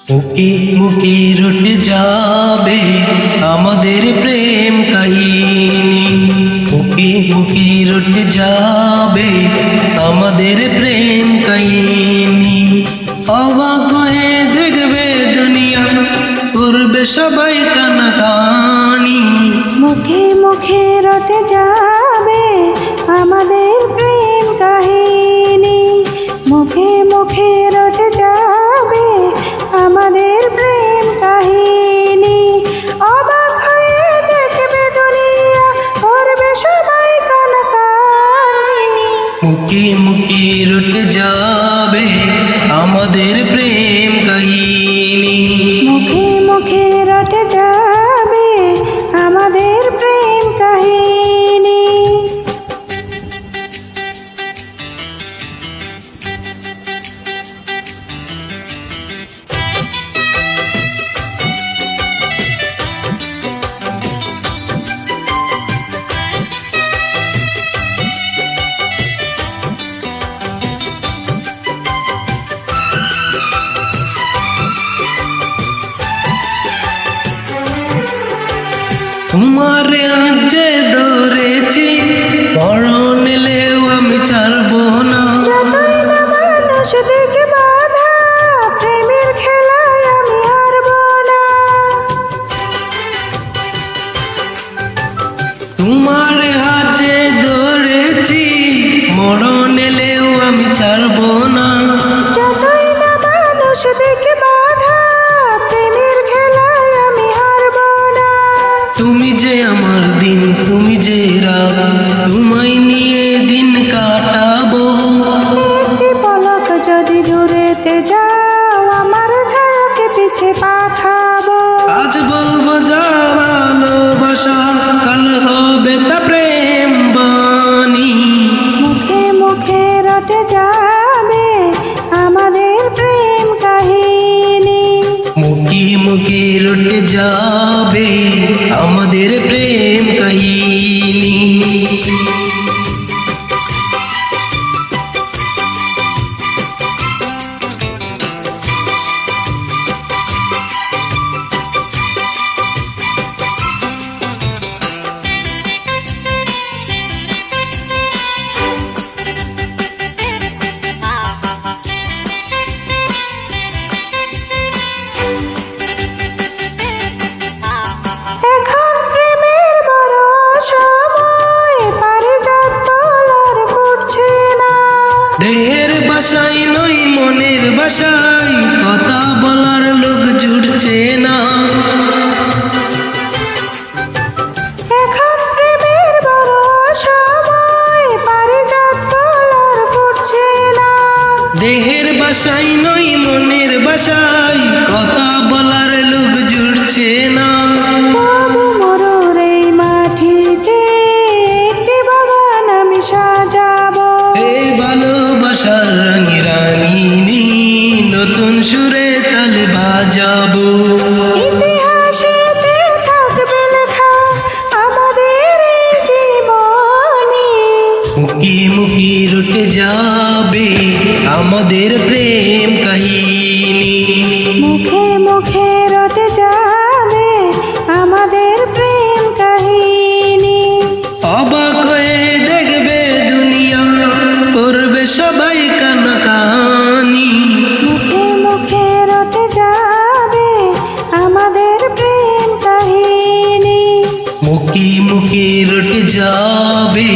মুখে মুখে রটে যাবে আমাদের প্রেম কাহিনী। মুখে মুখে রটে যাবে আমাদের প্রেম কাহিনী। অবাক হয়ে দেখবে দুনিয়া, করবে সবাই কানাকানি। মুখে মুখে রটে যাবে আমাদের প্রেম কাহিনী। মুখে মুখে রটে যাবে আমাদের প্রেম কাহিনী। অবাক হয়ে দেখবে দুনিয়া, করবে সবাই কানাকানি। মুখে মুখে রটে যাবে আমাদের প্রেম কাহিনী। মুখে মুখে রটে যাবে আমাদের প্রেম কাহিনী। তোমার আজ যে ধরেছি, মরণ এলেও আমি ছাড়বো না। যতই না মানুষ দেখে বাধা, প্রেমের খেলায় আমি হারবো না। তোমার হাত যে ধরেছি, মরণ এলেও আমি ছাড়বো না। যতই না মানুষ দেখে বাধা, প্রেমের খেলায় আমি হারবো না। তুমি যে আমার দিন, তুমি যে রাত, তোমায় নিয়ে দিন কাটাবো। একটি পলক যদি জুড়েতে যাও, আমার ছায়াকে পিছে পাঠাবো। আজ বলবো যা ভালোবাসা, কাল হবে তা প্রেম বাণী। মুখে মুখে রটে যাবে আমাদের প্রেম কাহিনী। মুখে মুখে রটে যাবে আমাদের প্রেম কাহিনী। এখন প্রেমের বড় সময়, পারিজাত ফুল আর ফুটছে না। দেহের বাসায় নয় মনের বাসায়, কথা বলার লোক জুটছে না। এখন প্রেমের বড় সময়, পারিজাত ফুল আর ফুটছে না। দেহের বাসায় নয় মনের বাসায়, কথা বলার লোক জুটছে না। তবু মরুর এই মাটিতে একটি বাগান আমি সাজাবো। এই ভালোবাসার রাঙি রাঙিনী, নতুন সুরে তালে বাজাবো। ইতিহাসেতে থাকবে লেখা আমাদের এই জীবনী। মুখে মুখে রটে যাবে আমাদের প্রেম কাহিনী। মুখে মুখে রটে যাবে আমাদের প্রেম কাহিনী। অবাক হয়ে দেখবে দুনিয়া, করবে সবাই কানাকানি। মুখে মুখে রটে যাবে আমাদের প্রেম কাহিনী। মুখে মুখে রটে যাবে